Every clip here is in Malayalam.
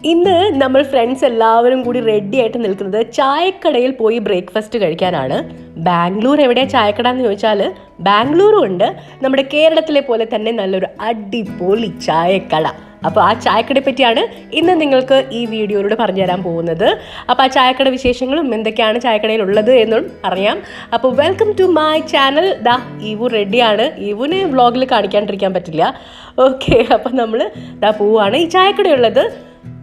ഇന്ന് നമ്മൾ ഫ്രണ്ട്സ് എല്ലാവരും കൂടി റെഡി ആയിട്ട് നിൽക്കുന്നത് ചായക്കടയിൽ പോയി ബ്രേക്ക്ഫാസ്റ്റ് കഴിക്കാനാണ്. ബാംഗ്ലൂർ എവിടെയാണ് ചായക്കട എന്ന് ചോദിച്ചാൽ ബാംഗ്ലൂരും ഉണ്ട്. നമ്മുടെ കേരളത്തിലെ പോലെ തന്നെ നല്ലൊരു അടിപൊളി ചായക്കട. അപ്പോൾ ആ ചായക്കടയെ പറ്റിയാണ് ഇന്ന് നിങ്ങൾക്ക് ഈ വീഡിയോയിലൂടെ പറഞ്ഞു തരാൻ പോകുന്നത്. അപ്പോൾ ആ ചായക്കട വിശേഷങ്ങളും എന്തൊക്കെയാണ് ചായക്കടയിൽ ഉള്ളത് എന്നും അറിയാം. അപ്പോൾ വെൽക്കം ടു മൈ ചാനൽ. ദാ ഈവു റെഡിയാണ്. ഈവുവിനെ വ്ളോഗിൽ കാണിക്കാണ്ടിരിക്കാൻ പറ്റില്ല. ഓക്കെ, അപ്പോൾ നമ്മൾ ദാ പോവുകയാണ്. ഈ ചായക്കടയുള്ളത്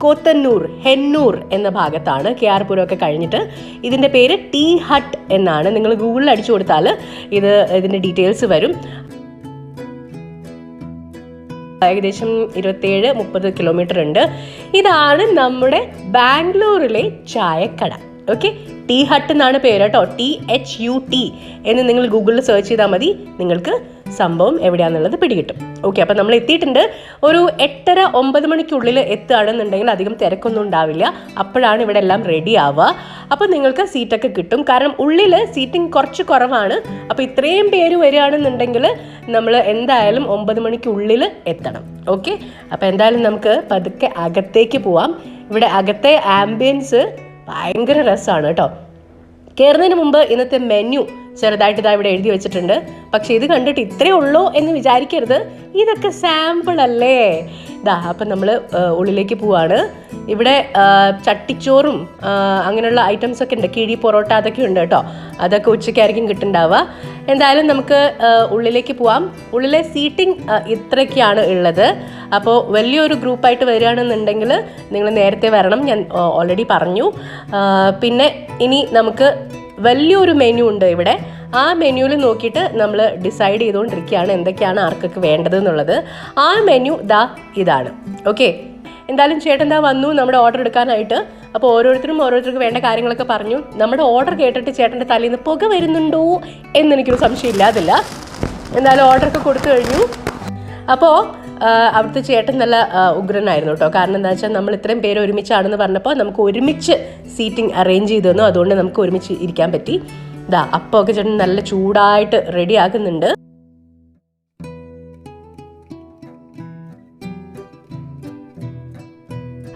കോത്തന്നൂർ ഹെന്നൂർ എന്ന ഭാഗത്താണ്. KR പുരമൊക്കെ കഴിഞ്ഞിട്ട് ഇതിൻ്റെ പേര് ടീ ഹട്ട് എന്നാണ്. നിങ്ങൾ ഗൂഗിളിൽ അടിച്ചു കൊടുത്താൽ ഇതിൻ്റെ ഡീറ്റെയിൽസ് വരും. ഏകദേശം 27-30 കിലോമീറ്റർ ഉണ്ട്. ഇതാണ് നമ്മുടെ ബാംഗ്ലൂരിലെ ചായക്കട. ഓക്കെ, ടീ ഹട്ട് എന്നാണ് പേര് കേട്ടോ. THUT എന്ന് നിങ്ങൾ ഗൂഗിളിൽ സെർച്ച് ചെയ്താൽ മതി, നിങ്ങൾക്ക് സംഭവം എവിടെയാണെന്നുള്ളത് പിടികിട്ടും. ഓക്കെ, അപ്പം നമ്മൾ എത്തിയിട്ടുണ്ട്. ഒരു 8:30-9 മണിക്കുള്ളിൽ എത്തുകയാണെന്നുണ്ടെങ്കിൽ അധികം തിരക്കൊന്നും ഉണ്ടാവില്ല. അപ്പോഴാണ് ഇവിടെ എല്ലാം റെഡി ആവുക. അപ്പോൾ നിങ്ങൾക്ക് സീറ്റൊക്കെ കിട്ടും. കാരണം ഉള്ളിൽ സീറ്റിംഗ് കുറച്ച് കുറവാണ്. അപ്പോൾ ഇത്രയും പേര് വരികയാണെന്നുണ്ടെങ്കിൽ നമ്മൾ എന്തായാലും 9 മണിക്കുള്ളിൽ എത്തണം. ഓക്കെ, അപ്പോൾ എന്തായാലും നമുക്ക് പതുക്കെ അകത്തേക്ക് പോവാം. ഇവിടെ അകത്തെ ആംബിയൻസ് ഭയങ്കര രസമാണ് കേട്ടോ. കയറുന്നതിന് മുമ്പ് ഇന്നത്തെ മെനു ചെറുതായിട്ട് ഇതാ ഇവിടെ എഴുതി വെച്ചിട്ടുണ്ട്. പക്ഷെ ഇത് കണ്ടിട്ട് ഇത്രയേ ഉള്ളൂ എന്ന് വിചാരിക്കരുത്, ഇതൊക്കെ സാമ്പിൾ അല്ലേ. ഇതാ അപ്പം നമ്മൾ ഉള്ളിലേക്ക് പോവാണ്. ഇവിടെ ചട്ടിച്ചോറും അങ്ങനെയുള്ള ഐറ്റംസ് ഒക്കെ ഉണ്ട്. കിഴി പൊറോട്ട അതൊക്കെ ഉണ്ട് കേട്ടോ. അതൊക്കെ ഉച്ചയ്ക്കായിരിക്കും കിട്ടുന്നുണ്ടാവുക. എന്തായാലും നമുക്ക് ഉള്ളിലേക്ക് പോവാം. ഉള്ളിലെ സീറ്റിംഗ് ഇത്രയൊക്കെയാണ് ഉള്ളത്. അപ്പോൾ വലിയൊരു ഗ്രൂപ്പായിട്ട് വരികയാണെന്നുണ്ടെങ്കിൽ നിങ്ങൾ നേരത്തെ വരണം, ഞാൻ ഓൾറെഡി പറഞ്ഞു. പിന്നെ ഇനി നമുക്ക് വലിയൊരു മെനു ഉണ്ട് ഇവിടെ. ആ മെനുവിൽ നോക്കിയിട്ട് നമ്മൾ ഡിസൈഡ് ചെയ്തുകൊണ്ടിരിക്കുകയാണ് എന്തൊക്കെയാണ് ആർക്കൊക്കെ വേണ്ടത് എന്നുള്ളത്. ആ മെനു ദാ ഇതാണ്. ഓക്കെ, എന്തായാലും ചേട്ടൻ ദാ വന്നു നമ്മുടെ ഓർഡർ എടുക്കാനായിട്ട്. അപ്പോൾ ഓരോരുത്തർക്ക് വേണ്ട കാര്യങ്ങളൊക്കെ പറഞ്ഞു. നമ്മുടെ ഓർഡർ കേട്ടിട്ട് ചേട്ടൻ്റെ തലയിൽ നിന്ന് പുക വരുന്നുണ്ടോ എന്നെനിക്കൊരു സംശയമില്ല. അതില്ല. എന്തായാലും ഓർഡറൊക്കെ കൊടുത്തു കഴിഞ്ഞു. അപ്പോൾ അവിടുത്തെ ചേട്ടൻ നല്ല ഉഗ്രനായിരുന്നു കേട്ടോ. കാരണം എന്താ വെച്ചാൽ നമ്മൾ ഇത്രയും പേര് ഒരുമിച്ചാണെന്ന് പറഞ്ഞപ്പോൾ നമുക്ക് ഒരുമിച്ച് സീറ്റിംഗ് അറേഞ്ച് ചെയ്തു തന്നു. അതുകൊണ്ട് നമുക്ക് ഒരുമിച്ച് ഇരിക്കാൻ പറ്റി. ഇതാ അപ്പമൊക്കെ ചേട്ടൻ നല്ല ചൂടായിട്ട് റെഡി ആക്കുന്നുണ്ട്.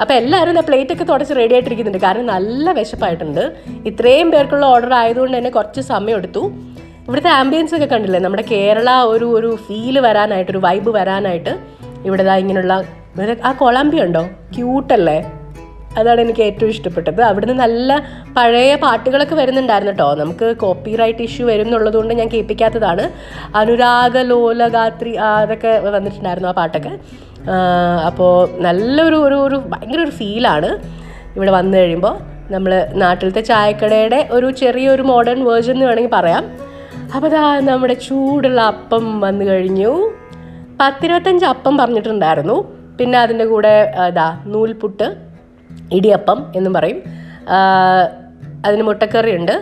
അപ്പോൾ എല്ലാവരും പ്ലേറ്റ് ഒക്കെ തുടച്ച് റെഡി ആയിട്ടിരിക്കുന്നുണ്ട്. കാരണം നല്ല വിശപ്പായിട്ടുണ്ട്. ഇത്രയും പേർക്കുള്ള ഓർഡർ ആയതുകൊണ്ട് തന്നെ കുറച്ച് സമയം എടുത്തു. ഇവിടുത്തെ ആംബിയൻസ് ഒക്കെ കണ്ടില്ലേ, നമ്മുടെ കേരള ഒരു ഫീല് വരാനായിട്ട്, ഒരു വൈബ് വരാനായിട്ട് ഇവിടെ ഇങ്ങനെയുള്ള ആ കൊളംബി ഉണ്ടോ, ക്യൂട്ടല്ലേ. അതാണ് എനിക്ക് ഏറ്റവും ഇഷ്ടപ്പെട്ടത്. അവിടുന്ന് നല്ല പഴയ പാട്ടുകളൊക്കെ വരുന്നുണ്ടായിരുന്നു കേട്ടോ. നമുക്ക് കോപ്പിറൈറ്റ് ഇഷ്യൂ വരും എന്നുള്ളത് കൊണ്ട് ഞാൻ കേൾപ്പിക്കാത്തതാണ്. അനുരാഗലോലഗാത്രി അതൊക്കെ വന്നിട്ടുണ്ടായിരുന്നു ആ പാട്ടൊക്കെ. അപ്പോൾ നല്ലൊരു ഭയങ്കര ഒരു ഫീലാണ് ഇവിടെ വന്നു കഴിയുമ്പോൾ. നമ്മൾ നാട്ടിലത്തെ ചായക്കടയുടെ ചെറിയൊരു മോഡേൺ വേർഷൻ എന്ന് വേണമെങ്കിൽ പറയാം. അപ്പോൾ ദാ നമ്മുടെ ചൂടുള്ള അപ്പം വന്നു കഴിഞ്ഞു. 10-25 അപ്പം പറഞ്ഞിട്ടുണ്ടായിരുന്നു. പിന്നെ അതിൻ്റെ കൂടെ നൂൽപുട്ട്, ഇടിയപ്പം എന്നും പറയും. അതിന് മുട്ടക്കറി ഉണ്ട്.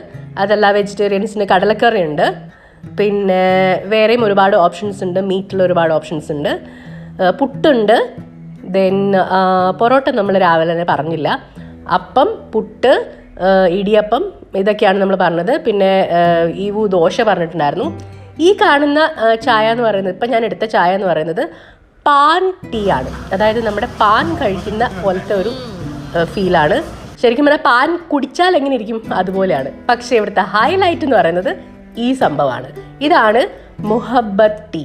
അതല്ല വെജിറ്റേറിയൻസിന് കടലക്കറി ഉണ്ട്. പിന്നെ വേറെയും ഒരുപാട് ഓപ്ഷൻസ് ഉണ്ട്. മീറ്റിൽ ഒരുപാട് ഓപ്ഷൻസ് ഉണ്ട്. പുട്ടുണ്ട്. ദെൻ പൊറോട്ട നമ്മൾ രാവിലെ തന്നെ പറഞ്ഞില്ല. അപ്പം, പുട്ട്, ഇടിയപ്പം ഇതൊക്കെയാണ് നമ്മൾ പറഞ്ഞത്. പിന്നെ ഈവു ദോശ പറഞ്ഞിട്ടുണ്ടായിരുന്നു. ഈ കാണുന്ന ചായ എന്ന് പറയുന്നത്, ഇപ്പം ഞാൻ എടുത്ത ചായ എന്ന് പറയുന്നത് പാൻ ടീ ആണ്. അതായത് നമ്മുടെ പാൻ കഴിക്കുന്ന പോലത്തെ ഒരു ഫീലാണ്. ശരിക്കും പറഞ്ഞാൽ പാൻ കുടിച്ചാൽ എങ്ങനെ ഇരിക്കും അതുപോലെയാണ്. പക്ഷേ ഇവിടുത്തെ ഹൈലൈറ്റ് എന്ന് പറയുന്നത് ഈ സംഭവമാണ്. ഇതാണ് മുഹബത്ത് ടീ.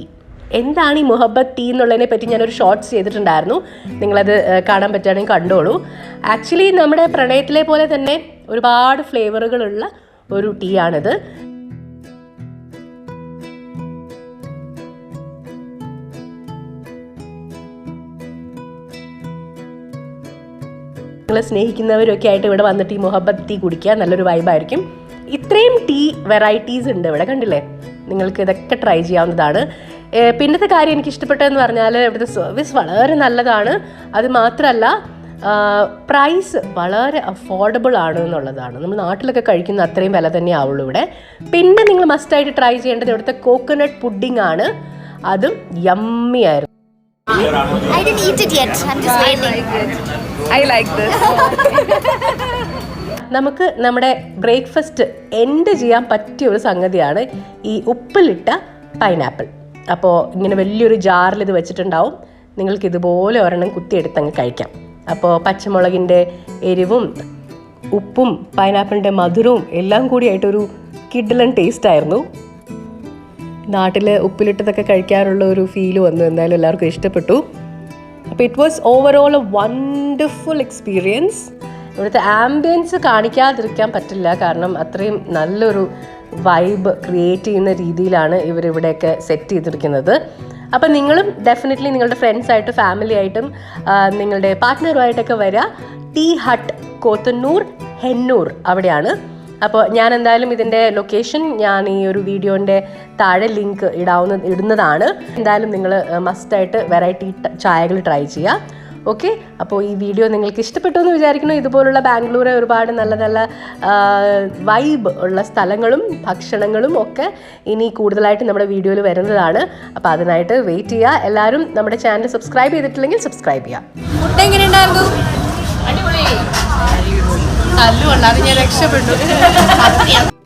എന്താണ് ഈ മുഹബത്ത് ടീ എന്നുള്ളതിനെ പറ്റി ഞാനൊരു ഷോർട്സ് ചെയ്തിട്ടുണ്ടായിരുന്നു. നിങ്ങളത് കാണാൻ പറ്റുകയാണെങ്കിൽ കണ്ടോളൂ. ആക്ച്വലി നമ്മുടെ പ്രണയത്തിലെ പോലെ തന്നെ ഒരുപാട് ഫ്ലേവറുകളുള്ള ഒരു ടീ ആണിത്. നിങ്ങളെ സ്നേഹിക്കുന്നവരൊക്കെ ആയിട്ട് ഇവിടെ വന്നിട്ട് ഈ മുഹബത്ത് ടീ കുടിക്കുക, നല്ലൊരു വൈബായിരിക്കും. ഇത്രയും ടീ വെറൈറ്റീസ് ഉണ്ട് ഇവിടെ, കണ്ടില്ലേ. നിങ്ങൾക്ക് ഇതൊക്കെ ട്രൈ ചെയ്യാവുന്നതാണ്. പിന്നത്തെ കാര്യം എനിക്ക് ഇഷ്ടപ്പെട്ടതെന്ന് പറഞ്ഞാൽ ഇവിടുത്തെ സർവീസ് വളരെ നല്ലതാണ്. അത് മാത്രമല്ല പ്രൈസ് വളരെ അഫോർഡബിൾ ആണ് എന്നുള്ളതാണ്. നമ്മൾ നാട്ടിലൊക്കെ കഴിക്കുന്ന അത്രയും വില തന്നെ ആവുള്ളൂ ഇവിടെ. പിന്നെ നിങ്ങൾ മസ്റ്റായിട്ട് ട്രൈ ചെയ്യേണ്ടത് ഇവിടുത്തെ കോക്കനട്ട് പുഡിംഗ് ആണ്. അതും യമ്മി ആയിരുന്നു. I didn't eat it yet. I'm just waiting. I like this. നമുക്ക് നമ്മുടെ ബ്രേക്ക്ഫാസ്റ്റ് എൻഡ് ചെയ്യാൻ പറ്റിയ ഒരു സംഗതിയാണ് ഈ ഉപ്പിലിട്ട പൈനാപ്പിൾ. അപ്പോൾ ഇങ്ങനെ വലിയൊരു ജാറിൽ ഇത് വെച്ചിട്ടുണ്ടാവും. നിങ്ങൾക്ക് ഇതുപോലെ ഒരെണ്ണം കുത്തിയെടുത്ത് അങ്ങ് കഴിക്കാം. അപ്പോൾ പച്ചമുളകിൻ്റെ എരിവും ഉപ്പും പൈനാപ്പിളിൻ്റെ മധുരവും എല്ലാം കൂടിയായിട്ടൊരു കിഡിലൻ ടേസ്റ്റായിരുന്നു. നാട്ടിൽ ഉപ്പിലിട്ടതൊക്കെ കഴിക്കാറുള്ള ഒരു ഫീല് വന്നു. എന്തായാലും എല്ലാവർക്കും ഇഷ്ടപ്പെട്ടു. അപ്പോൾ it was overall A wonderful experience. ഇവിടുത്തെ ആംബിയൻസ് കാണിക്കാതിരിക്കാൻ പറ്റില്ല, കാരണം അത്രയും നല്ലൊരു വൈബ് ക്രിയേറ്റ് ചെയ്യുന്ന രീതിയിലാണ് ഇവരിവിടെയൊക്കെ സെറ്റ് ചെയ്തിരിക്കുന്നത്. അപ്പം നിങ്ങളും ഡെഫിനറ്റ്ലി നിങ്ങളുടെ ഫ്രണ്ട്സായിട്ടും ഫാമിലി ആയിട്ടും നിങ്ങളുടെ പാർട്ട്ണറുമായിട്ടൊക്കെ വരിക. ടീ ഹട്ട് കോത്തന്നൂർ ഹെന്നൂർ അവിടെയാണ്. അപ്പോൾ ഞാൻ എന്തായാലും ഇതിൻ്റെ ലൊക്കേഷൻ ഞാൻ ഈ ഒരു വീഡിയോൻ്റെ താഴെ ലിങ്ക് ഇടുന്നതാണ്. എന്തായാലും നിങ്ങൾ മസ്റ്റായിട്ട് വെറൈറ്റി ചായകൾ ട്രൈ ചെയ്യുക. ഓക്കെ, അപ്പോൾ ഈ വീഡിയോ നിങ്ങൾക്ക് ഇഷ്ടപ്പെട്ടു എന്ന് വിചാരിക്കുന്നു. ഇതുപോലുള്ള ബാംഗ്ലൂരെ ഒരുപാട് നല്ല നല്ല വൈബ് ഉള്ള സ്ഥലങ്ങളും ഭക്ഷണങ്ങളും ഒക്കെ ഇനി കൂടുതലായിട്ട് നമ്മുടെ വീഡിയോയിൽ വരുന്നതാണ്. അപ്പോൾ അതിനായിട്ട് വെയിറ്റ് ചെയ്യുക. എല്ലാവരും നമ്മുടെ ചാനൽ സബ്സ്ക്രൈബ് ചെയ്തിട്ടില്ലെങ്കിൽ സബ്സ്ക്രൈബ് ചെയ്യുക. ഫുഡ് എങ്ങനെയുണ്ടായിരുന്നു? അടിപൊളി. നല്ലുകൊള്ളാതെ ഞാൻ രക്ഷപ്പെട്ടു.